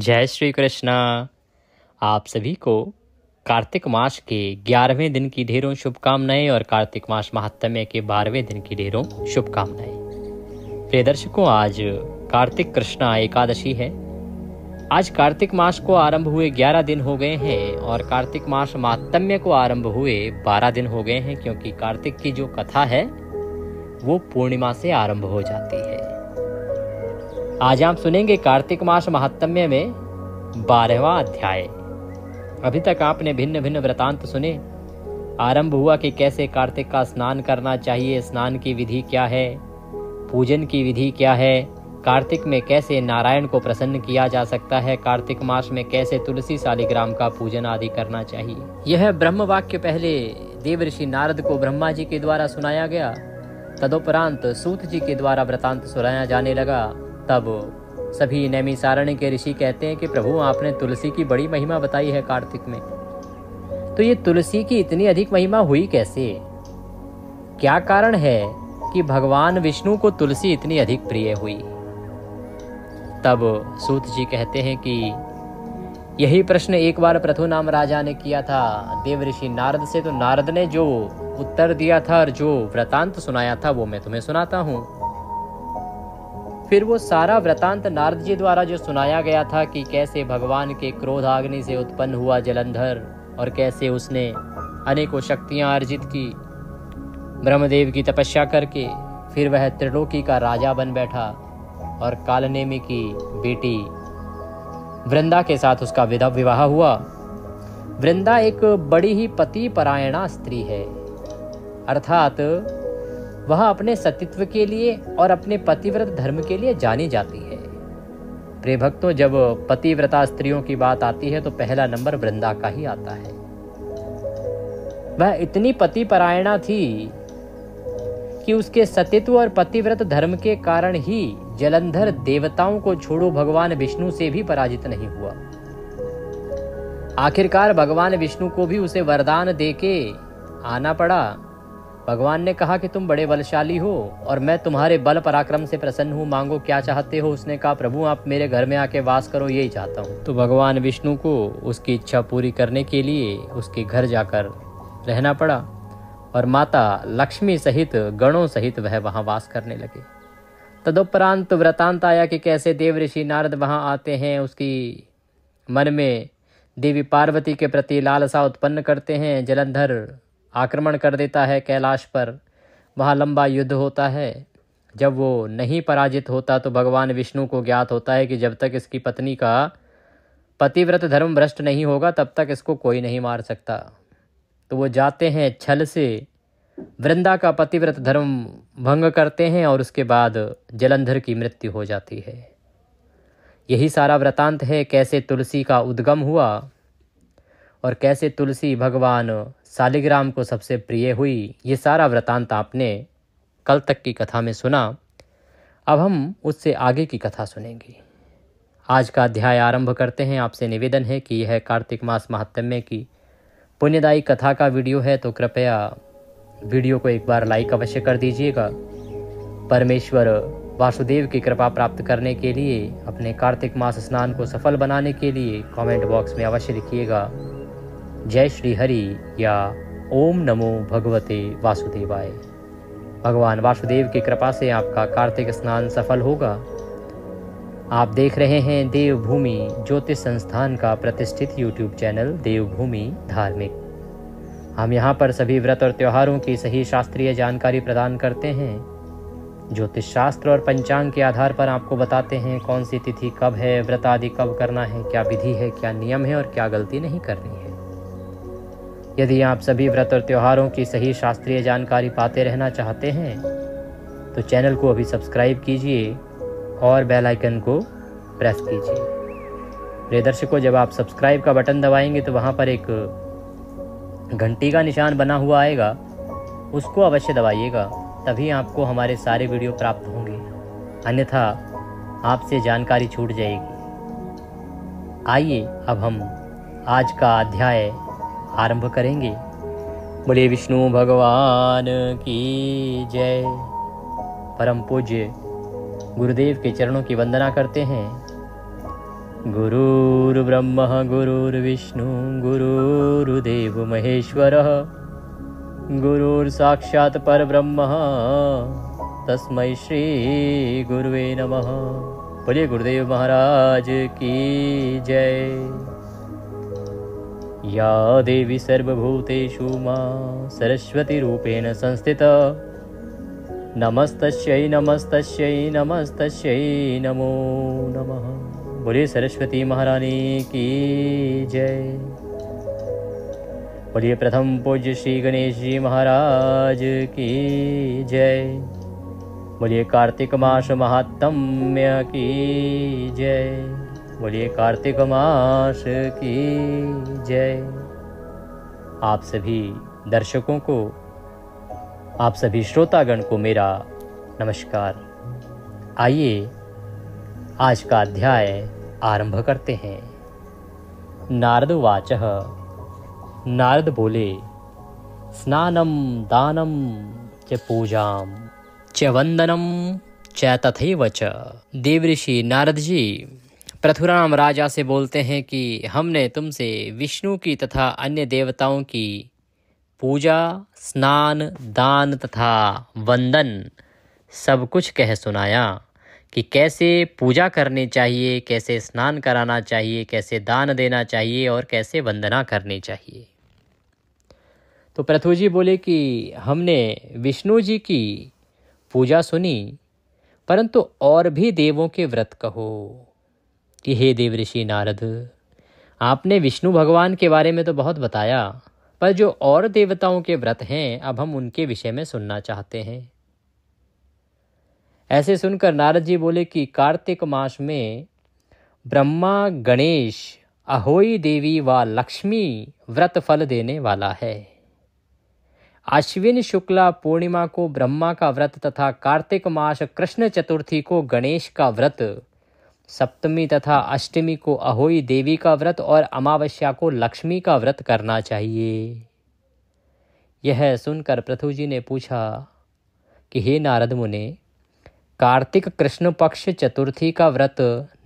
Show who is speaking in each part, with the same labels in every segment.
Speaker 1: जय श्री कृष्णा। आप सभी को कार्तिक मास के 11वें दिन की ढेरों शुभकामनाएं और कार्तिक मास महात्म्य के 12वें दिन की ढेरों शुभकामनाएं। प्रिय दर्शकों, आज कार्तिक कृष्णा एकादशी है। आज कार्तिक मास को आरंभ हुए 11 दिन हो गए हैं और कार्तिक मास महात्म्य को आरंभ हुए 12 दिन हो गए हैं, क्योंकि कार्तिक की जो कथा है वो पूर्णिमा से आरंभ हो जाती है। आज आप सुनेंगे कार्तिक मास महात्म्य में 12वां अध्याय। अभी तक आपने भिन्न भिन्न वृतांत सुने। आरंभ हुआ कि कैसे कार्तिक का स्नान करना चाहिए, स्नान की विधि क्या है, पूजन की विधि क्या है, कार्तिक में कैसे नारायण को प्रसन्न किया जा सकता है, कार्तिक मास में कैसे तुलसी शालिग्राम का पूजन आदि करना चाहिए। यह ब्रह्म वाक्य पहले देवर्षि नारद को ब्रह्मा जी के द्वारा सुनाया गया। तदुपरांत सूत जी के द्वारा वृतांत सुनाया जाने लगा। तब सभी नैमिषारण्य के ऋषि कहते हैं कि प्रभु, आपने तुलसी की बड़ी महिमा बताई है कार्तिक में, तो ये तुलसी की इतनी अधिक महिमा हुई कैसे? क्या कारण है कि भगवान विष्णु को तुलसी इतनी अधिक प्रिय हुई? तब सूत जी कहते हैं कि यही प्रश्न एक बार पृथु नाम राजा ने किया था देवऋषि नारद से। तो नारद ने जो उत्तर दिया था और जो वृतांत सुनाया था वो मैं तुम्हें सुनाता हूँ। फिर वो सारा वृतांत नारद जी द्वारा जो सुनाया गया था कि कैसे भगवान के क्रोध अग्नि से उत्पन्न हुआ जलंधर और कैसे उसने अनेकों शक्तियां अर्जित की ब्रह्मदेव की तपस्या करके, फिर वह त्रिलोकी का राजा बन बैठा और कालनेमी की बेटी वृंदा के साथ उसका विवाह हुआ। वृंदा एक बड़ी ही पति परायणा स्त्री है, अर्थात वह अपने सतीत्व के लिए और अपने पतिव्रत धर्म के लिए जानी जाती है। प्रिय भक्तों, जब पतिव्रता स्त्रियों की बात आती है तो पहला नंबर वृंदा का ही आता है। वह इतनी पतिपरायणा थी कि उसके सतीत्व और पतिव्रत धर्म के कारण ही जलंधर देवताओं को छोड़ो भगवान विष्णु से भी पराजित नहीं हुआ। आखिरकार भगवान विष्णु को भी उसे वरदान देके आना पड़ा। भगवान ने कहा कि तुम बड़े बलशाली हो और मैं तुम्हारे बल पराक्रम से प्रसन्न हूँ, मांगो क्या चाहते हो। उसने कहा, प्रभु आप मेरे घर में आके वास करो, यही चाहता हूँ। तो भगवान विष्णु को उसकी इच्छा पूरी करने के लिए उसके घर जाकर रहना पड़ा और माता लक्ष्मी सहित गणों सहित वह वहाँ वास करने लगे। तदुपरांत वृतांत आया कि कैसे देव ऋषि नारद वहाँ आते हैं, उसकी मन में देवी पार्वती के प्रति लालसा उत्पन्न करते हैं। जलंधर आक्रमण कर देता है कैलाश पर, वहाँ लंबा युद्ध होता है। जब वो नहीं पराजित होता तो भगवान विष्णु को ज्ञात होता है कि जब तक इसकी पत्नी का पतिव्रत धर्म भ्रष्ट नहीं होगा तब तक इसको कोई नहीं मार सकता। तो वो जाते हैं, छल से वृंदा का पतिव्रत धर्म भंग करते हैं और उसके बाद जलंधर की मृत्यु हो जाती है। यही सारा वृतांत है, कैसे तुलसी का उद्गम हुआ और कैसे तुलसी भगवान शालिग्राम को सबसे प्रिय हुई। ये सारा वृतांत आपने कल तक की कथा में सुना। अब हम उससे आगे की कथा सुनेंगे। आज का अध्याय आरंभ करते हैं। आपसे निवेदन है कि यह कार्तिक मास महात्म्य की पुण्यदायी कथा का वीडियो है, तो कृपया वीडियो को एक बार लाइक अवश्य कर दीजिएगा। परमेश्वर वासुदेव की कृपा प्राप्त करने के लिए, अपने कार्तिक मास स्नान को सफल बनाने के लिए कमेंट बॉक्स में अवश्य लिखिएगा जय श्री हरि या ओम नमो भगवते वासुदेवाय। भगवान वासुदेव की कृपा से आपका कार्तिक स्नान सफल होगा। आप देख रहे हैं देवभूमि ज्योतिष संस्थान का प्रतिष्ठित यूट्यूब चैनल देवभूमि धार्मिक। हम यहाँ पर सभी व्रत और त्योहारों की सही शास्त्रीय जानकारी प्रदान करते हैं। ज्योतिष शास्त्र और पंचांग के आधार पर आपको बताते हैं कौन सी तिथि कब है, व्रत आदि कब करना है, क्या विधि है, क्या नियम है और क्या गलती नहीं करनी है। यदि आप सभी व्रत और त्योहारों की सही शास्त्रीय जानकारी पाते रहना चाहते हैं तो चैनल को अभी सब्सक्राइब कीजिए और बेल आइकन को प्रेस कीजिए। प्रिय दर्शकों, जब आप सब्सक्राइब का बटन दबाएंगे तो वहाँ पर एक घंटी का निशान बना हुआ आएगा, उसको अवश्य दबाइएगा, तभी आपको हमारे सारे वीडियो प्राप्त होंगे, अन्यथा आपसे जानकारी छूट जाएगी। आइए अब हम आज का अध्याय आरंभ करेंगे। बोले विष्णु भगवान की जय। परम पूज्य गुरुदेव के चरणों की वंदना करते हैं। गुरुर्ब्रह्मा गुरुर्विष्णु गुरुर्देव महेश्वरः गुरुर्साक्षात् परब्रह्म तस्मै श्री गुरुवे नमः। बोलिए गुरुदेव महाराज की जय। या देवी सर्वभूतेषु मां सरस्वती रूपेण संस्थिता नमस्तस्यै नमस्तस्यै नमस्तस्यै नमो नमः। बोलिए सरस्वती महारानी की जय। बोलिए प्रथम पूज्य श्री गणेश जी महाराज की जय। बोलिए कार्तिक मास महात्म्य की जय। बोलिए कार्तिक मास की जय। आप सभी दर्शकों को, आप सभी श्रोतागण को मेरा नमस्कार। आइए आज का अध्याय आरंभ करते हैं। नारद वाचः। नारद बोले, स्नानं दानं च पूजां च वंदनं च तथैव च। देवऋषि नारद जी पृथुराम राजा से बोलते हैं कि हमने तुमसे विष्णु की तथा अन्य देवताओं की पूजा, स्नान, दान तथा वंदन सब कुछ कह सुनाया कि कैसे पूजा करनी चाहिए, कैसे स्नान कराना चाहिए, कैसे दान देना चाहिए और कैसे वंदना करनी चाहिए। तो पृथु जी बोले कि हमने विष्णु जी की पूजा सुनी, परंतु और भी देवों के व्रत कहो। कि हे देवऋषि नारद, आपने विष्णु भगवान के बारे में तो बहुत बताया, पर जो और देवताओं के व्रत हैं अब हम उनके विषय में सुनना चाहते हैं। ऐसे सुनकर नारद जी बोले कि कार्तिक मास में ब्रह्मा, गणेश, अहोई देवी व लक्ष्मी व्रत फल देने वाला है। अश्विन शुक्ला पूर्णिमा को ब्रह्मा का व्रत तथा कार्तिक मास कृष्ण चतुर्थी को गणेश का व्रत, सप्तमी तथा अष्टमी को अहोई देवी का व्रत और अमावस्या को लक्ष्मी का व्रत करना चाहिए। यह सुनकर पृथु जी ने पूछा कि हे नारद मुने, कार्तिक कृष्ण पक्ष चतुर्थी का व्रत,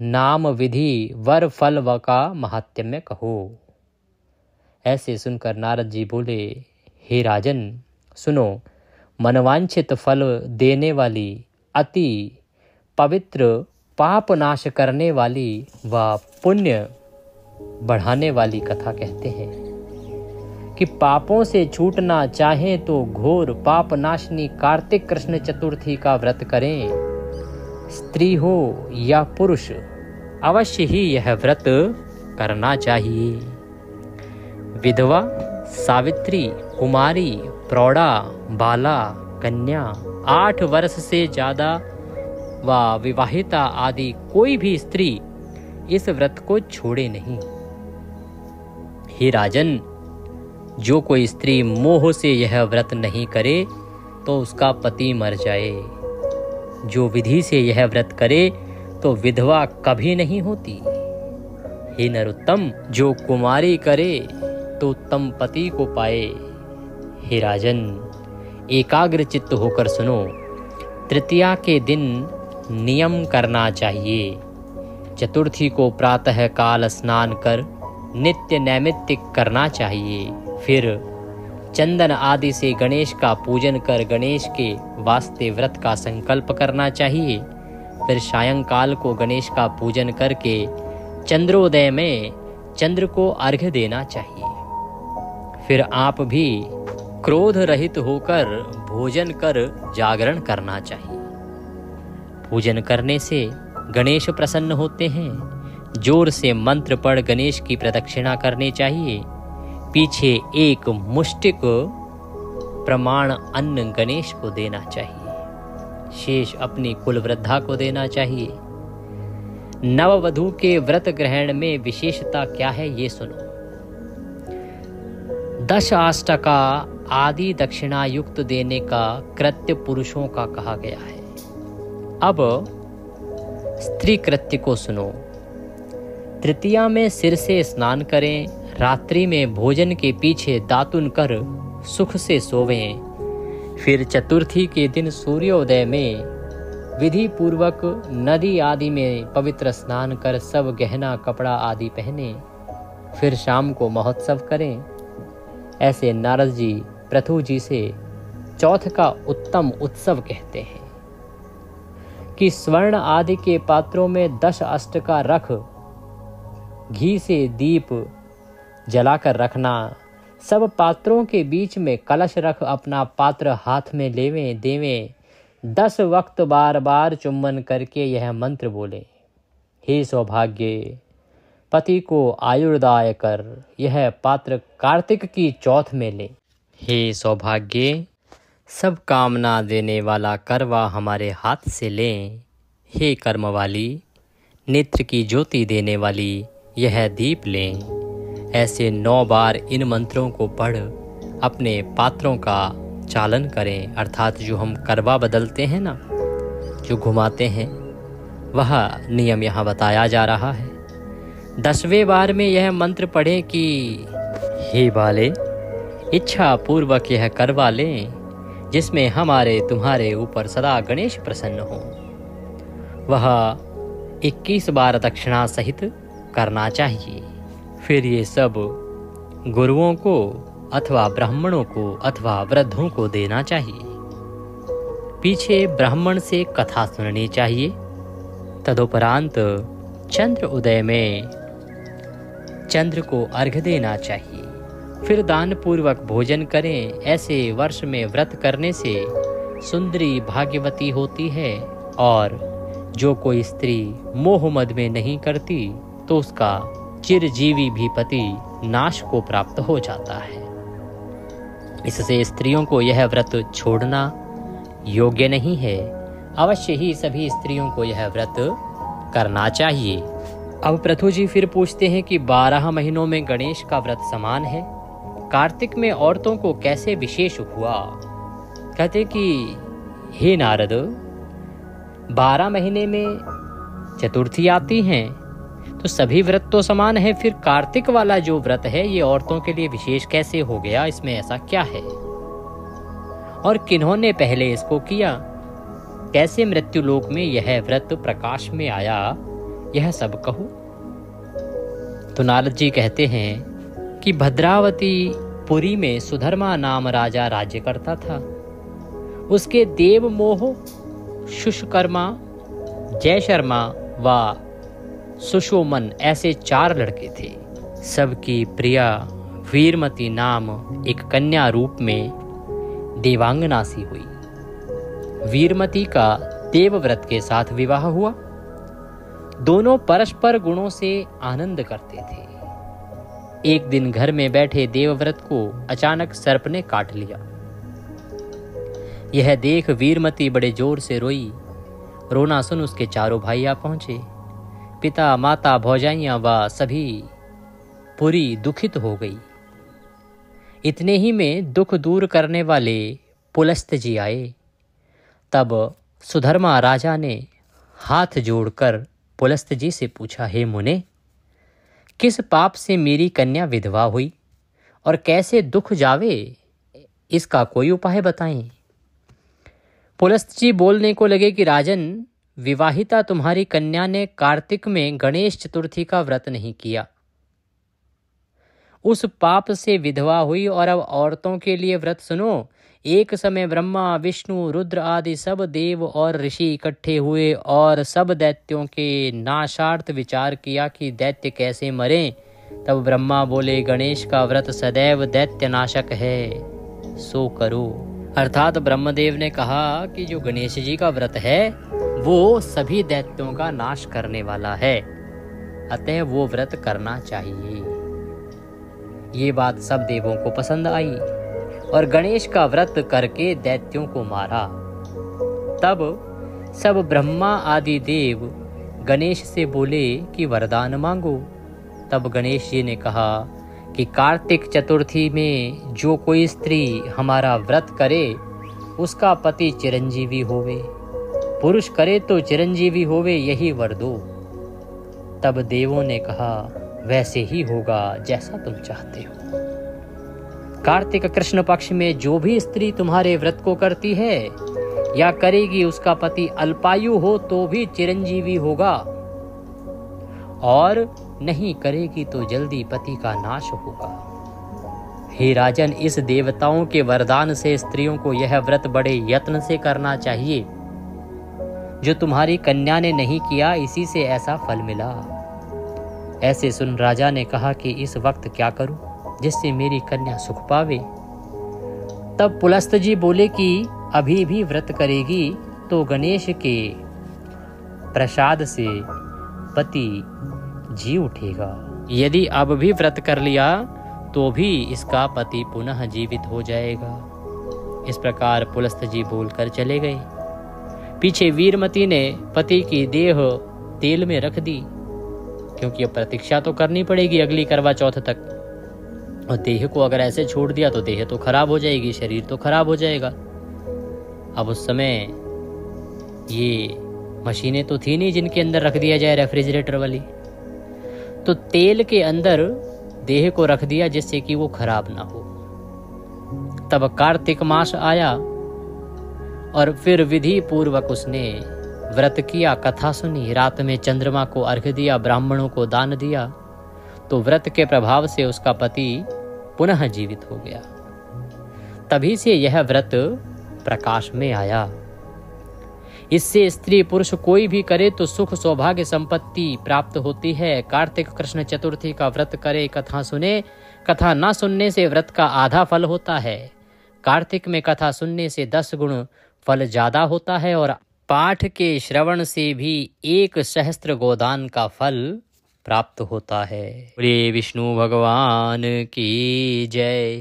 Speaker 1: नाम, विधि, वर, फल व का महात्म्य कहो। ऐसे सुनकर नारद जी बोले, हे राजन सुनो, मनवांछित फल देने वाली, अति पवित्र, पाप नाश करने वाली व पुण्य बढ़ाने वाली कथा कहते हैं कि पापों से छूटना चाहें तो घोर पाप नाशनी कार्तिक कृष्ण चतुर्थी का व्रत करें। स्त्री हो या पुरुष, अवश्य ही यह व्रत करना चाहिए। विधवा, सावित्री, कुमारी, प्रौढ़ा, बाला, कन्या, 8 वर्ष से ज्यादा व विवाहिता आदि कोई भी स्त्री इस व्रत को छोड़े नहीं। हे राजन, जो कोई स्त्री मोह से यह व्रत नहीं करे तो उसका पति मर जाए। जो विधि से यह व्रत करे तो विधवा कभी नहीं होती। हे नरोत्तम, जो कुमारी करे तो उत्तम पति को पाए। हे राजन, एकाग्र चित्त होकर सुनो। तृतीया के दिन नियम करना चाहिए। चतुर्थी को प्रातः काल स्नान कर नित्य नैमित्तिक करना चाहिए। फिर चंदन आदि से गणेश का पूजन कर गणेश के वास्ते व्रत का संकल्प करना चाहिए। फिर सायंकाल को गणेश का पूजन करके चंद्रोदय में चंद्र को अर्घ्य देना चाहिए। फिर आप भी क्रोध रहित होकर भोजन कर जागरण करना चाहिए। पूजन करने से गणेश प्रसन्न होते हैं। जोर से मंत्र पढ़ गणेश की प्रदक्षिणा करनी चाहिए। पीछे एक मुष्टिक प्रमाण अन्न गणेश को देना चाहिए। शेष अपनी कुल वृद्धा को देना चाहिए। नववधू के व्रत ग्रहण में विशेषता क्या है ये सुनो। 10 अष्टका आदि दक्षिणा युक्त देने का कृत्य पुरुषों का कहा गया है। अब स्त्री कृत्य को सुनो। तृतीया में सिर से स्नान करें। रात्रि में भोजन के पीछे दातुन कर सुख से सोवें। फिर चतुर्थी के दिन सूर्योदय में विधि पूर्वक नदी आदि में पवित्र स्नान कर सब गहना कपड़ा आदि पहने, फिर शाम को महोत्सव करें। ऐसे नारद जी पृथु जी से चौथ का उत्तम उत्सव कहते हैं कि स्वर्ण आदि के पात्रों में 10 अष्ट का रख, घी से दीप जलाकर रखना, सब पात्रों के बीच में कलश रख अपना पात्र हाथ में लेवें देवें, 10 वक्त बार बार चुम्बन करके यह मंत्र बोले, हे सौभाग्य पति को आयुर्दाय कर यह पात्र कार्तिक की चौथ में ले। हे सौभाग्य सब कामना देने वाला करवा हमारे हाथ से लें। हे कर्म वाली नेत्र की ज्योति देने वाली यह दीप लें। ऐसे 9 बार इन मंत्रों को पढ़ अपने पात्रों का चालन करें, अर्थात जो हम करवा बदलते हैं ना, जो घुमाते हैं, वह नियम यहाँ बताया जा रहा है। 10वें बार में यह मंत्र पढ़ें कि हे बाले इच्छा पूर्वक यह करवा लें, जिसमें हमारे तुम्हारे ऊपर सदा गणेश प्रसन्न हो। वह 21 बार दक्षिणा सहित करना चाहिए। फिर ये सब गुरुओं को अथवा ब्राह्मणों को अथवा वृद्धों को देना चाहिए। पीछे ब्राह्मण से कथा सुननी चाहिए। तदुपरांत चंद्र उदय में चंद्र को अर्घ्य देना चाहिए। फिर दान पूर्वक भोजन करें। ऐसे वर्ष में व्रत करने से सुंदरी भाग्यवती होती है, और जो कोई स्त्री मोह मद में नहीं करती तो उसका चिरजीवी भी पति नाश को प्राप्त हो जाता है। इससे स्त्रियों को यह व्रत छोड़ना योग्य नहीं है। अवश्य ही सभी स्त्रियों को यह व्रत करना चाहिए। अब पृथु जी फिर पूछते हैं कि 12 महीनों में गणेश का व्रत समान है, कार्तिक में औरतों को कैसे विशेष हुआ? कहते कि हे नारद, 12 महीने में चतुर्थी आती हैं तो सभी व्रत तो समान है, फिर कार्तिक वाला जो व्रत है ये औरतों के लिए विशेष कैसे हो गया? इसमें ऐसा क्या है और किन्होंने पहले इसको किया? कैसे मृत्युलोक में यह व्रत प्रकाश में आया? यह सब कहो। तो नारद जी कहते हैं कि भद्रावती पुरी में सुधर्मा नाम राजा राज्य करता था। उसके देव मोह, शुष्कर्मा, जय शर्मा व सुशोमन ऐसे 4 लड़के थे। सबकी प्रिया वीरमती नाम एक कन्या रूप में देवांगना सी हुई। वीरमती का देवव्रत के साथ विवाह हुआ। दोनों परस्पर गुणों से आनंद करते थे। एक दिन घर में बैठे देवव्रत को अचानक सर्प ने काट लिया। यह देख वीरमती बड़े जोर से रोई। रोना सुन उसके चारों भाई आ पहुंचे। पिता, माता, भौजाइयां व सभी पूरी दुखित हो गई। इतने ही में दुख दूर करने वाले पुलस्त जी आए। तब सुधर्मा राजा ने हाथ जोड़कर पुलस्त जी से पूछा, हे मुने, किस पाप से मेरी कन्या विधवा हुई और कैसे दुख जावे? इसका कोई उपाय बताएं। पुलस्त जी बोलने को लगे कि राजन, विवाहिता तुम्हारी कन्या ने कार्तिक में गणेश चतुर्थी का व्रत नहीं किया, उस पाप से विधवा हुई। और अब औरतों के लिए व्रत सुनो। एक समय ब्रह्मा, विष्णु, रुद्र आदि सब देव और ऋषि इकट्ठे हुए और सब दैत्यों के नाशार्थ विचार किया कि दैत्य कैसे मरें। तब ब्रह्मा बोले, गणेश का व्रत सदैव दैत्य नाशक है, सो करो। अर्थात ब्रह्मदेव ने कहा कि जो गणेश जी का व्रत है वो सभी दैत्यों का नाश करने वाला है, अतः वो व्रत करना चाहिए। ये बात सब देवों को पसंद आई और गणेश का व्रत करके दैत्यों को मारा। तब सब ब्रह्मा आदि देव गणेश से बोले कि वरदान मांगो। तब गणेश जी ने कहा कि कार्तिक चतुर्थी में जो कोई स्त्री हमारा व्रत करे उसका पति चिरंजीवी होवे, पुरुष करे तो चिरंजीवी होवे, यही वर दो। तब देवों ने कहा, वैसे ही होगा जैसा तुम चाहते हो। कार्तिक कृष्ण पक्ष में जो भी स्त्री तुम्हारे व्रत को करती है या करेगी उसका पति अल्पायु हो तो भी चिरंजीवी होगा, और नहीं करेगी तो जल्दी पति का नाश होगा। हे राजन, इस देवताओं के वरदान से स्त्रियों को यह व्रत बड़े यत्न से करना चाहिए। जो तुम्हारी कन्या ने नहीं किया, इसी से ऐसा फल मिला। ऐसे सुन राजा ने कहा कि इस वक्त क्या करूं जिससे मेरी कन्या सुख पावे। तब पुलस्त जी बोले कि अभी भी व्रत करेगी तो गणेश के प्रसाद से पति जी उठेगा। यदि अब भी व्रत कर लिया तो भी इसका पति पुनः जीवित हो जाएगा। इस प्रकार पुलस्त जी बोलकर चले गए। पीछे वीरमती ने पति की देह तेल में रख दी, क्योंकि अब प्रतीक्षा तो करनी पड़ेगी अगली करवा चौथ तक। और देह को अगर ऐसे छोड़ दिया तो देह तो खराब हो जाएगी, शरीर तो खराब हो जाएगा। अब उस समय ये मशीनें तो थी नहीं जिनके अंदर रख दिया जाए रेफ्रिजरेटर वाली, तो तेल के अंदर देह को रख दिया जिससे कि वो खराब ना हो। तब कार्तिक मास आया और फिर विधि पूर्वक उसने व्रत किया, कथा सुनी, रात में चंद्रमा को अर्घ्य दिया, ब्राह्मणों को दान दिया, तो व्रत के प्रभाव से उसका पति पुनः जीवित हो गया। तभी से यह व्रत प्रकाश में आया। इससे स्त्री पुरुष कोई भी करे तो सुख सौभाग्य संपत्ति प्राप्त होती है। कार्तिक कृष्ण चतुर्थी का व्रत करे, कथा सुने, कथा ना सुनने से व्रत का आधा फल होता है। कार्तिक में कथा सुनने से 10 गुण फल ज्यादा होता है, और पाठ के श्रवण से भी 1 सहस्त्र गोदान का फल प्राप्त होता है। बोले विष्णु भगवान की जय।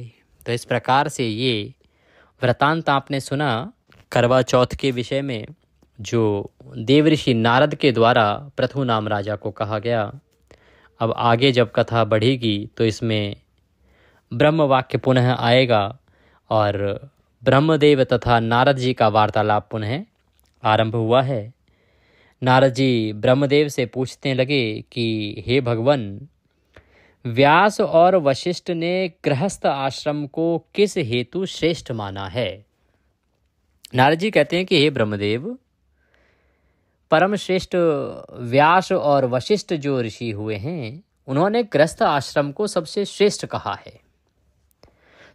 Speaker 1: तो इस प्रकार से ये वृतांत आपने सुना करवा चौथ के विषय में, जो देवऋषि नारद के द्वारा पृथु नाम राजा को कहा गया। अब आगे जब कथा बढ़ेगी तो इसमें ब्रह्म वाक्य पुनः आएगा और ब्रह्मदेव तथा नारद जी का वार्तालाप पुनः आरंभ हुआ है। नारद जी ब्रह्मदेव से पूछने लगे कि हे भगवन, व्यास और वशिष्ठ ने गृहस्थ आश्रम को किस हेतु श्रेष्ठ माना है? नारद जी कहते हैं कि हे ब्रह्मदेव, परम श्रेष्ठ व्यास और वशिष्ठ जो ऋषि हुए हैं, उन्होंने गृहस्थ आश्रम को सबसे श्रेष्ठ कहा है।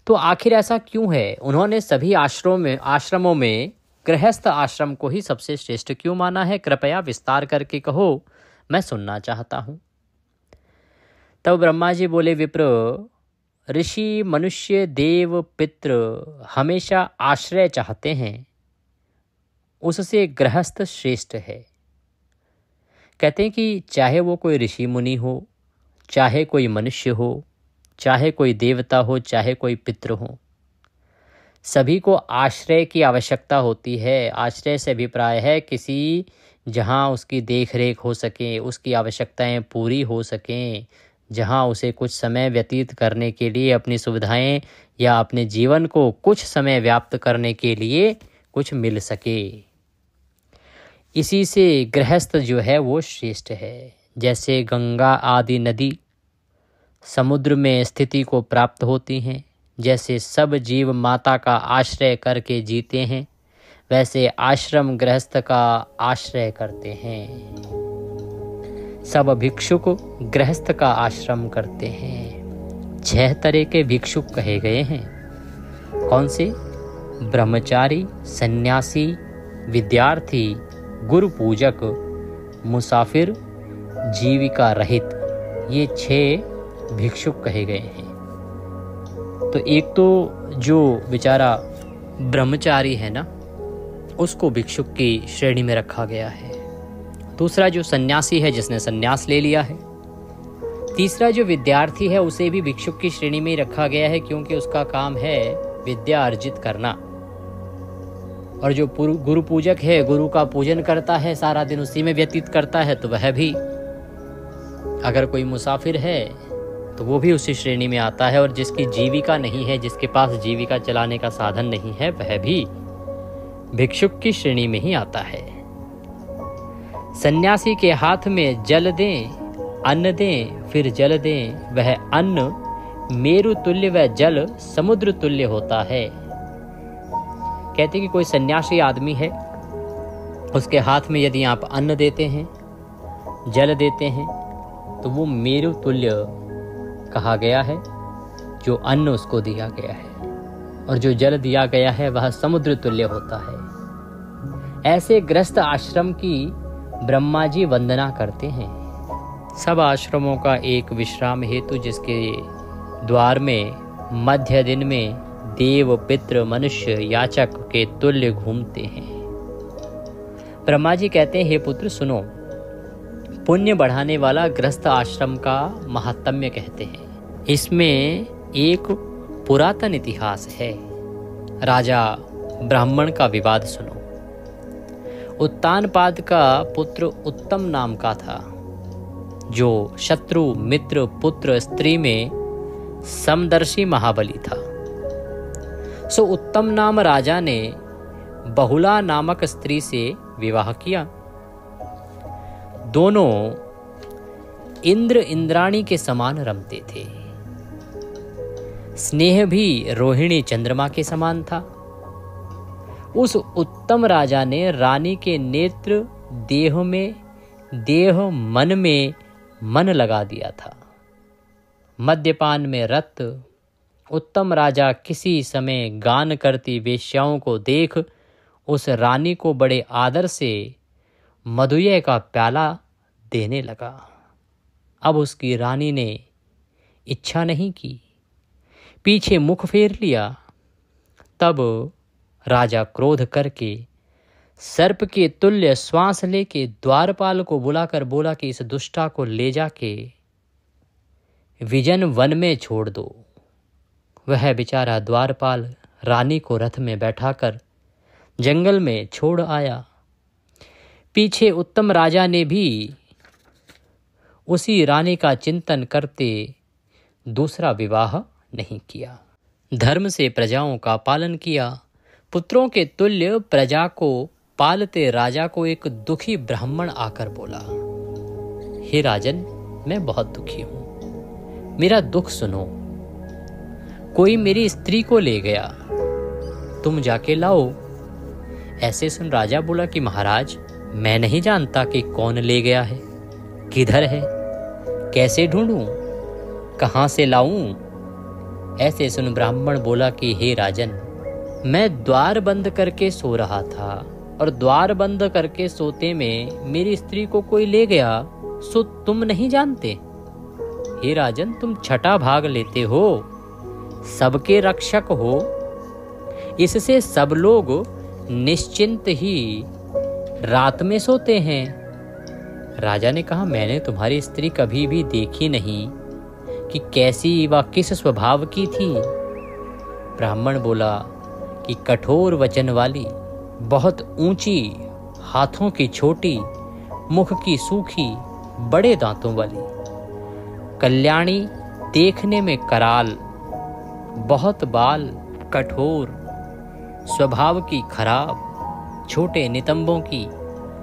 Speaker 1: तो आखिर ऐसा क्यों है? उन्होंने सभी आश्रमों में गृहस्थ आश्रम को ही सबसे श्रेष्ठ क्यों माना है? कृपया विस्तार करके कहो, मैं सुनना चाहता हूँ। तब ब्रह्मा जी बोले, विप्र, ऋषि, मनुष्य, देव, पितृ हमेशा आश्रय चाहते हैं, उससे गृहस्थ श्रेष्ठ है। कहते हैं कि चाहे वो कोई ऋषि मुनि हो, चाहे कोई मनुष्य हो, चाहे कोई देवता हो, चाहे कोई पितृ हो, सभी को आश्रय की आवश्यकता होती है। आश्रय से अभिप्राय है किसी जहाँ उसकी देख रेख हो सके, उसकी आवश्यकताएं पूरी हो सकें, जहाँ उसे कुछ समय व्यतीत करने के लिए अपनी सुविधाएं या अपने जीवन को कुछ समय व्याप्त करने के लिए कुछ मिल सके। इसी से गृहस्थ जो है वो श्रेष्ठ है। जैसे गंगा आदि नदी समुद्र में स्थिति को प्राप्त होती हैं, जैसे सब जीव माता का आश्रय करके जीते हैं, वैसे आश्रम गृहस्थ का आश्रय करते हैं। सब भिक्षुक गृहस्थ का आश्रम करते हैं। 6 तरह के भिक्षुक कहे गए हैं। कौन से? ब्रह्मचारी, सन्यासी, विद्यार्थी, गुरु पूजक, मुसाफिर, जीविका रहित, ये 6 भिक्षुक कहे गए हैं। तो एक तो जो बेचारा ब्रह्मचारी है ना, उसको भिक्षुक की श्रेणी में रखा गया है। दूसरा जो सन्यासी है, जिसने सन्यास ले लिया है। तीसरा जो विद्यार्थी है, उसे भी भिक्षुक की श्रेणी में ही रखा गया है, क्योंकि उसका काम है विद्या अर्जित करना। और जो गुरु पूजक है, गुरु का पूजन करता है, सारा दिन उसी में व्यतीत करता है, तो वह भी। अगर कोई मुसाफिर है तो वो भी उसी श्रेणी में आता है। और जिसकी जीविका नहीं है, जिसके पास जीविका चलाने का साधन नहीं है, वह भी भिक्षुक की श्रेणी में ही आता है। सन्यासी के हाथ में जल दें, अन्न दें, फिर जल दें, वह अन्न मेरु तुल्य व जल समुद्र तुल्य होता है। कहते कि कोई सन्यासी आदमी है, उसके हाथ में यदि आप अन्न देते हैं, जल देते हैं, तो वो मेरु तुल्य कहा गया है। जो अन्न उसको दिया गया है और जो जल दिया गया है वह समुद्र तुल्य होता है। ऐसे ग्रस्त आश्रम की ब्रह्मा जी वंदना करते हैं। सब आश्रमों का एक विश्राम हेतु जिसके द्वार में मध्य दिन में देव, पितृ, मनुष्य, याचक के तुल्य घूमते हैं। ब्रह्मा जी कहते हैं, हे पुत्र सुनो, पुण्य बढ़ाने वाला गृहस्थ आश्रम का महात्म्य कहते हैं। इसमें एक पुरातन इतिहास है। राजा ब्राह्मण का विवाद सुनो। उत्तानपाद का पुत्र उत्तम नाम का था, जो शत्रु, मित्र, पुत्र, स्त्री में समदर्शी महाबली था। सो उत्तम नाम राजा ने बहुला नामक स्त्री से विवाह किया। दोनों इंद्र इंद्राणी के समान रमते थे। स्नेह भी रोहिणी चंद्रमा के समान था। उस उत्तम राजा ने रानी के नेत्र देह में, देह मन में मन लगा दिया था। मद्यपान में रत उत्तम राजा किसी समय गान करती वेश्याओं को देख उस रानी को बड़े आदर से मधुय का प्याला देने लगा। अब उसकी रानी ने इच्छा नहीं की, पीछे मुख फेर लिया। तब राजा क्रोध करके सर्प के तुल्य श्वास लेके द्वारपाल को बुलाकर बोला कि इस दुष्टा को ले जाके विजन वन में छोड़ दो। वह बेचारा द्वारपाल रानी को रथ में बैठाकर जंगल में छोड़ आया। पीछे उत्तम राजा ने भी उसी रानी का चिंतन करते दूसरा विवाह नहीं किया। धर्म से प्रजाओं का पालन किया। पुत्रों के तुल्य प्रजा को पालते राजा को एक दुखी ब्राह्मण आकर बोला, हे राजन, मैं बहुत दुखी हूं, मेरा दुख सुनो। कोई मेरी स्त्री को ले गया, तुम जाके लाओ। ऐसे सुन राजा बोला कि महाराज, मैं नहीं जानता कि कौन ले गया है, किधर है, कैसे ढूंढूं, कहां से लाऊं। ऐसे सुन ब्राह्मण बोला कि हे राजन, मैं द्वार बंद करके सो रहा था और द्वार बंद करके सोते में मेरी स्त्री को कोई ले गया, सो तुम नहीं जानते। हे राजन, तुम छठा भाग लेते हो, सबके रक्षक हो, इससे सब लोग निश्चिंत ही रात में सोते हैं। राजा ने कहा, मैंने तुम्हारी स्त्री कभी भी देखी नहीं कि कैसी व किस स्वभाव की थी। ब्राह्मण बोला कि कठोर वचन वाली, बहुत ऊंची, हाथों की छोटी, मुख की सूखी, बड़े दांतों वाली, कल्याणी, देखने में कराल, बहुत बाल, कठोर, स्वभाव की खराब, छोटे नितंबों की,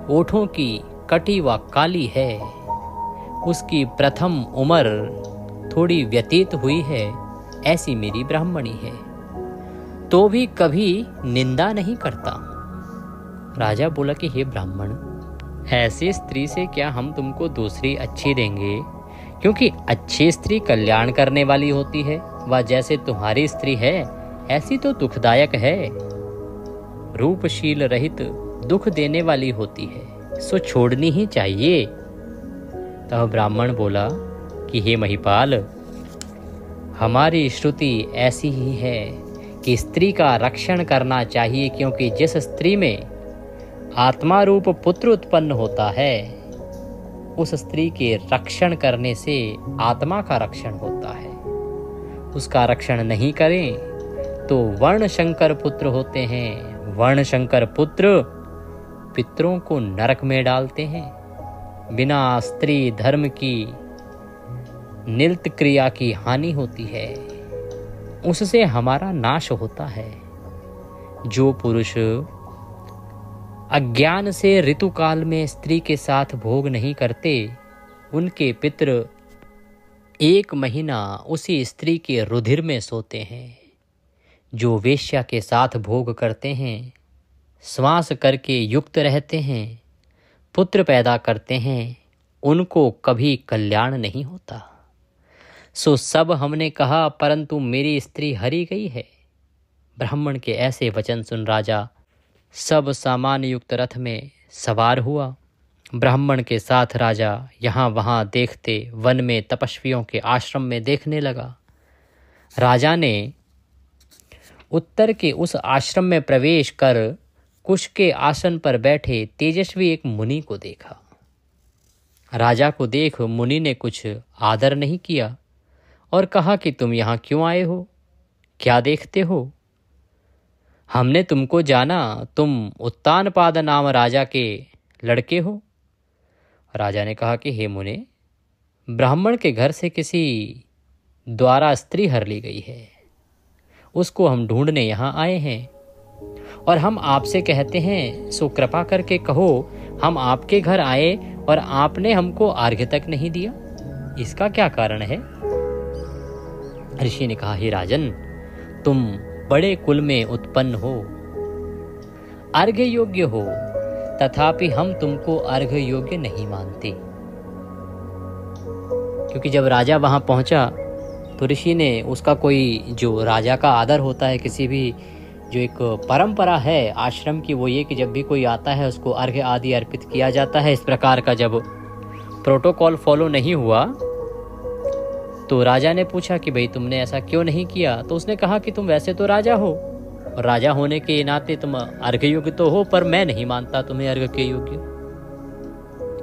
Speaker 1: ओठों की कटी व काली है। उसकी प्रथम उम्र थोड़ी व्यतीत हुई है, ऐसी मेरी ब्राह्मणी है, तो भी कभी निंदा नहीं करता। राजा बोला कि हे ब्राह्मण, ऐसी स्त्री से क्या हम तुमको दूसरी अच्छी देंगे, क्योंकि अच्छी स्त्री कल्याण करने वाली होती है, वह जैसे तुम्हारी स्त्री है ऐसी तो दुखदायक है, रूपशील रहित दुख देने वाली होती है, सो छोड़नी ही चाहिए। तब ब्राह्मण बोला कि हे महिपाल, हमारी श्रुति ऐसी ही है कि स्त्री का रक्षण करना चाहिए, क्योंकि जिस स्त्री में आत्मा रूप पुत्र उत्पन्न होता है, उस स्त्री के रक्षण करने से आत्मा का रक्षण होता है। उसका रक्षण नहीं करें तो वर्ण शंकर पुत्र होते हैं। वर्ण शंकर पुत्र पितरों को नरक में डालते हैं। बिना स्त्री धर्म की नित्य क्रिया की हानि होती है, उससे हमारा नाश होता है। जो पुरुष अज्ञान से ऋतुकाल में स्त्री के साथ भोग नहीं करते, उनके पितृ 1 महीना उसी स्त्री के रुधिर में सोते हैं। जो वेश्या के साथ भोग करते हैं, श्वास करके युक्त रहते हैं, पुत्र पैदा करते हैं, उनको कभी कल्याण नहीं होता। सो सब हमने कहा, परंतु मेरी स्त्री हरी गई है। ब्राह्मण के ऐसे वचन सुन राजा सब सामान युक्त रथ में सवार हुआ। ब्राह्मण के साथ राजा यहाँ वहाँ देखते वन में तपस्वियों के आश्रम में देखने लगा। राजा ने उत्तर के उस आश्रम में प्रवेश कर कुश के आसन पर बैठे तेजस्वी एक मुनि को देखा। राजा को देख मुनि ने कुछ आदर नहीं किया और कहा कि तुम यहाँ क्यों आए हो, क्या देखते हो? हमने तुमको जाना, तुम उत्तानपाद नाम राजा के लड़के हो। राजा ने कहा कि हे मुने, ब्राह्मण के घर से किसी द्वारा स्त्री हर ली गई है, उसको हम ढूंढने यहाँ आए हैं और हम आपसे कहते हैं, सो कृपा करके कहो हम आपके घर आए और आपने हमको अर्घ्य तक नहीं दिया, इसका क्या कारण है? ऋषि ने कहा, हे राजन, तुम बड़े कुल में उत्पन्न हो, अर्घ्य योग्य हो, तथापि हम तुमको अर्घ्य योग्य नहीं मानते। क्योंकि जब राजा वहां पहुंचा तो ऋषि ने उसका कोई जो राजा का आदर होता है, किसी भी जो एक परंपरा है आश्रम की, वो ये कि जब भी कोई आता है उसको अर्घ्य आदि अर्पित किया जाता है। इस प्रकार का जब प्रोटोकॉल फॉलो नहीं हुआ तो राजा ने पूछा कि भाई तुमने ऐसा क्यों नहीं किया? तो उसने कहा कि तुम वैसे तो राजा हो और राजा होने के नाते तुम अर्घ्य योग्य तो हो, पर मैं नहीं मानता तुम्हें अर्घ्य के योग्य,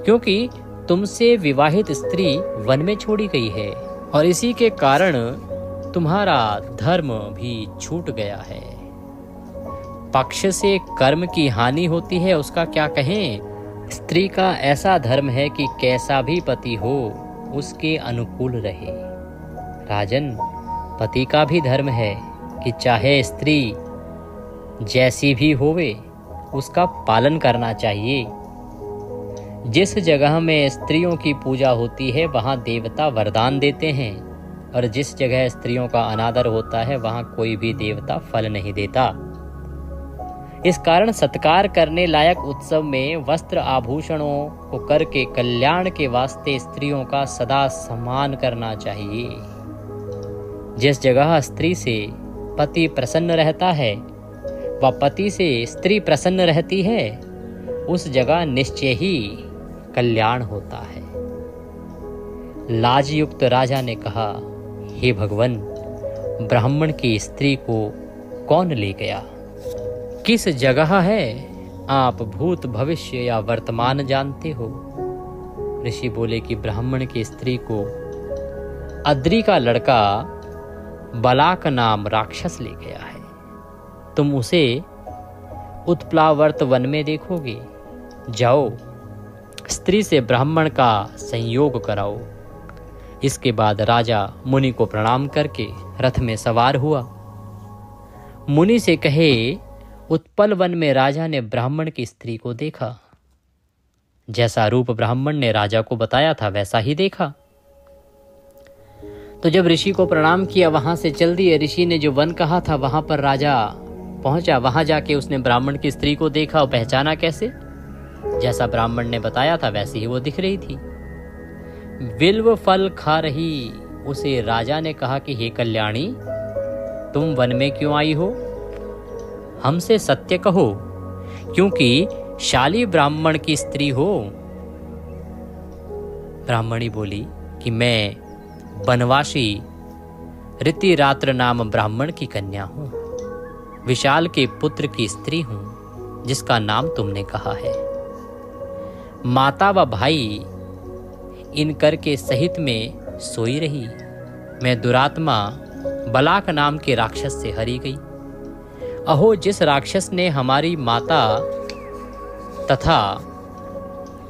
Speaker 1: क्योंकि तुमसे विवाहित स्त्री वन में छोड़ी गई है और इसी के कारण तुम्हारा धर्म भी छूट गया है। पक्ष से कर्म की हानि होती है, उसका क्या कहें? स्त्री का ऐसा धर्म है कि कैसा भी पति हो उसके अनुकूल रहे। राजन, पति का भी धर्म है कि चाहे स्त्री जैसी भी होवे उसका पालन करना चाहिए। जिस जगह में स्त्रियों की पूजा होती है वहां देवता वरदान देते हैं और जिस जगह स्त्रियों का अनादर होता है वहां कोई भी देवता फल नहीं देता। इस कारण सत्कार करने लायक उत्सव में वस्त्र आभूषणों को करके कल्याण के वास्ते स्त्रियों का सदा सम्मान करना चाहिए। जिस जगह स्त्री से पति प्रसन्न रहता है व पति से स्त्री प्रसन्न रहती है, उस जगह निश्चय ही कल्याण होता है। लाजयुक्त राजा ने कहा, हे भगवान, ब्राह्मण की स्त्री को कौन ले गया? किस जगह है? आप भूत भविष्य या वर्तमान जानते हो? ऋषि बोले कि ब्राह्मण की स्त्री को अद्री का लड़का बलाक नाम राक्षस ले गया है। तुम उसे उत्प्लावर्त वन में देखोगे। जाओ, स्त्री से ब्राह्मण का संयोग कराओ। इसके बाद राजा मुनि को प्रणाम करके रथ में सवार हुआ। मुनि से कहे, उत्पल वन में राजा ने ब्राह्मण की स्त्री को देखा। जैसा रूप ब्राह्मण ने राजा को बताया था वैसा ही देखा। तो जब ऋषि को प्रणाम किया, वहां से चल दिए। ऋषि ने जो वन कहा था वहां पर राजा पहुंचा। वहां जाके उसने ब्राह्मण की स्त्री को देखा और पहचाना कैसे? जैसा ब्राह्मण ने बताया था वैसे ही वो दिख रही थी। बिल्व फल खा रही उसे राजा ने कहा कि हे कल्याणी, तुम वन में क्यों आई हो? हमसे सत्य कहो, क्योंकि शाली ब्राह्मण की स्त्री हो। ब्राह्मणी बोली कि मैं बनवासी ऋतिरात्र नाम ब्राह्मण की कन्या हूं, विशाल के पुत्र की स्त्री हूं, जिसका नाम तुमने कहा है। माता व भाई इन कर के सहित में सोई रही। मैं दुरात्मा बलाक नाम के राक्षस से हरी गई। अहो, जिस राक्षस ने हमारी माता तथा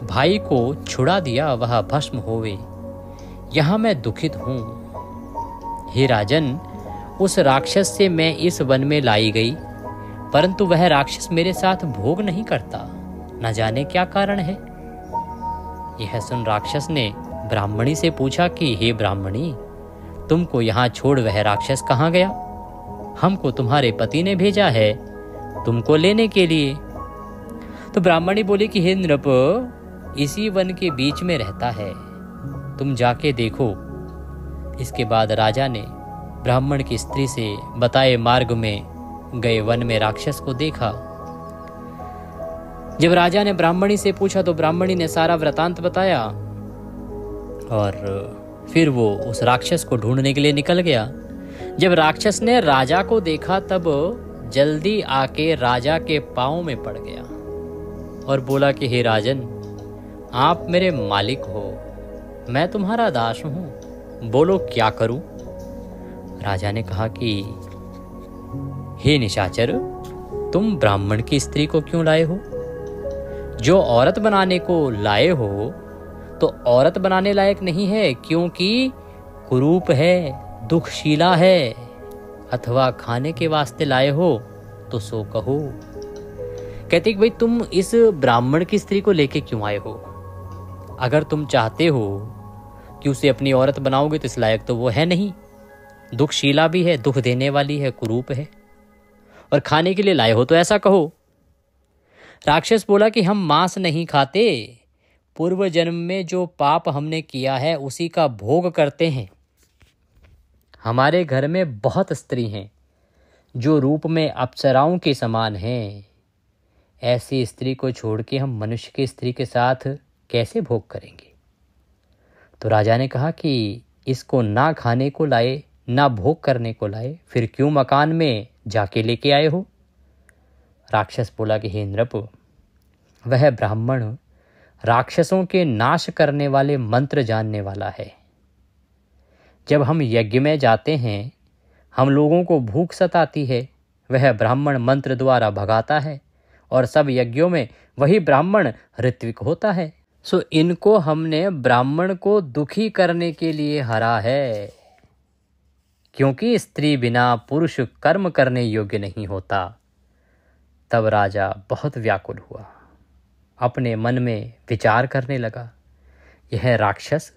Speaker 1: भाई को छुड़ा दिया वह भस्म होवे, यहाँ मैं दुखित हूँ। हे राजन, उस राक्षस से मैं इस वन में लाई गई, परंतु वह राक्षस मेरे साथ भोग नहीं करता, न जाने क्या कारण है। यह सुन राक्षस ने ब्राह्मणी से पूछा कि हे ब्राह्मणी, तुमको यहाँ छोड़ वह राक्षस कहाँ गया? हमको तुम्हारे पति ने भेजा है तुमको लेने के लिए। तो ब्राह्मणी बोली कि हे नृप, इसी वन के बीच में रहता है, तुम जाके देखो। इसके बाद राजा ने ब्राह्मण की स्त्री से बताए मार्ग में गए वन में राक्षस को देखा। जब राजा ने ब्राह्मणी से पूछा तो ब्राह्मणी ने सारा वृतांत बताया और फिर वो उस राक्षस को ढूंढने के लिए निकल गया। जब राक्षस ने राजा को देखा तब जल्दी आके राजा के पांव में पड़ गया और बोला कि हे राजन, आप मेरे मालिक हो, मैं तुम्हारा दास हूं, बोलो क्या करूं। राजा ने कहा कि हे निशाचर, तुम ब्राह्मण की स्त्री को क्यों लाए हो? जो औरत बनाने को लाए हो तो औरत बनाने लायक नहीं है, क्योंकि कुरूप है, दुखशीला है, अथवा खाने के वास्ते लाए हो तो सो कहो। कहते कि भाई तुम इस ब्राह्मण की स्त्री को लेके क्यों आए हो? अगर तुम चाहते हो कि उसे अपनी औरत बनाओगे तो इस लायक तो वो है नहीं, दुखशीला भी है, दुख देने वाली है, कुरूप है, और खाने के लिए लाए हो तो ऐसा कहो। राक्षस बोला कि हम मांस नहीं खाते, पूर्व जन्म में जो पाप हमने किया है उसी का भोग करते हैं। हमारे घर में बहुत स्त्री हैं जो रूप में अप्सराओं के समान हैं। ऐसी स्त्री को छोड़ के हम मनुष्य की स्त्री के साथ कैसे भोग करेंगे? तो राजा ने कहा कि इसको ना खाने को लाए, ना भोग करने को लाए, फिर क्यों मकान में जाके लेके आए हो? राक्षस बोला कि हे नृप, वह ब्राह्मण राक्षसों के नाश करने वाले मंत्र जानने वाला है। जब हम यज्ञ में जाते हैं, हम लोगों को भूख सताती है, वह ब्राह्मण मंत्र द्वारा भगाता है और सब यज्ञों में वही ब्राह्मण ऋत्विक होता है। सो इनको हमने ब्राह्मण को दुखी करने के लिए हरा है, क्योंकि स्त्री बिना पुरुष कर्म करने योग्य नहीं होता। तब राजा बहुत व्याकुल हुआ, अपने मन में विचार करने लगा, यह राक्षस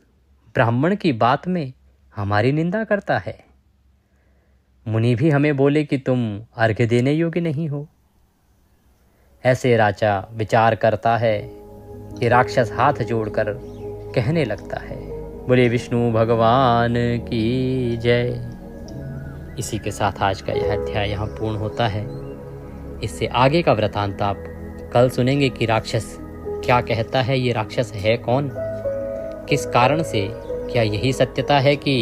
Speaker 1: ब्राह्मण की बात में हमारी निंदा करता है। मुनि भी हमें बोले कि तुम अर्घ्य देने योग्य नहीं हो। ऐसे राजा विचार करता है कि राक्षस हाथ जोड़कर कहने लगता है, बोले विष्णु भगवान की जय। इसी के साथ आज का यह अध्याय यहाँ पूर्ण होता है। इससे आगे का वृतांत आप कल सुनेंगे कि राक्षस क्या कहता है, ये राक्षस है कौन, किस कारण से, क्या यही सत्यता है कि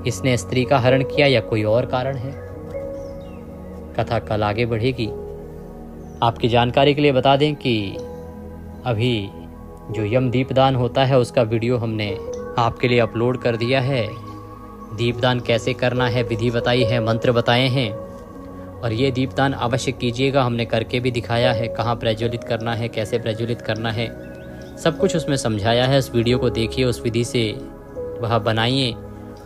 Speaker 1: इसने स्त्री का हरण किया या कोई और कारण है। कथा कल आगे बढ़ेगी। आपकी जानकारी के लिए बता दें कि अभी जो यम दीपदान होता है उसका वीडियो हमने आपके लिए अपलोड कर दिया है। दीपदान कैसे करना है, विधि बताई है, मंत्र बताए हैं, और ये दीपदान अवश्य कीजिएगा। हमने करके भी दिखाया है, कहाँ प्रज्वलित करना है, कैसे प्रज्वलित करना है, सब कुछ उसमें समझाया है। उस वीडियो को देखिए, उस विधि से वह बनाइए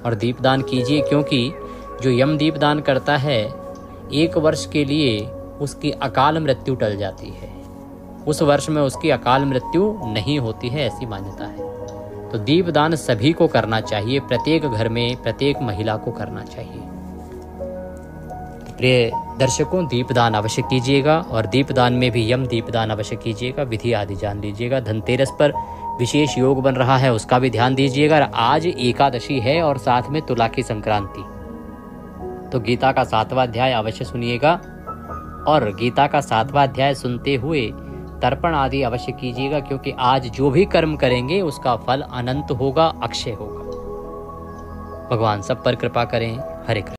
Speaker 1: और दीपदान कीजिए, क्योंकि जो यम दीपदान करता है 1 वर्ष के लिए उसकी अकाल मृत्यु टल जाती है। उस वर्ष में उसकी अकाल मृत्यु नहीं होती है, ऐसी मान्यता है। तो दीपदान सभी को करना चाहिए, प्रत्येक घर में प्रत्येक महिला को करना चाहिए। प्रिय दर्शकों, दीपदान अवश्य कीजिएगा और दीपदान में भी यम दीपदान अवश्य कीजिएगा, विधि आदि जान लीजिएगा। धनतेरस पर विशेष योग बन रहा है, उसका भी ध्यान दीजिएगा। आज एकादशी है और साथ में तुला की संक्रांति, तो गीता का 7वां अध्याय अवश्य सुनिएगा और गीता का 7वां अध्याय सुनते हुए तर्पण आदि अवश्य कीजिएगा, क्योंकि आज जो भी कर्म करेंगे उसका फल अनंत होगा, अक्षय होगा। भगवान सब पर कृपा करें। हरे कृष्ण।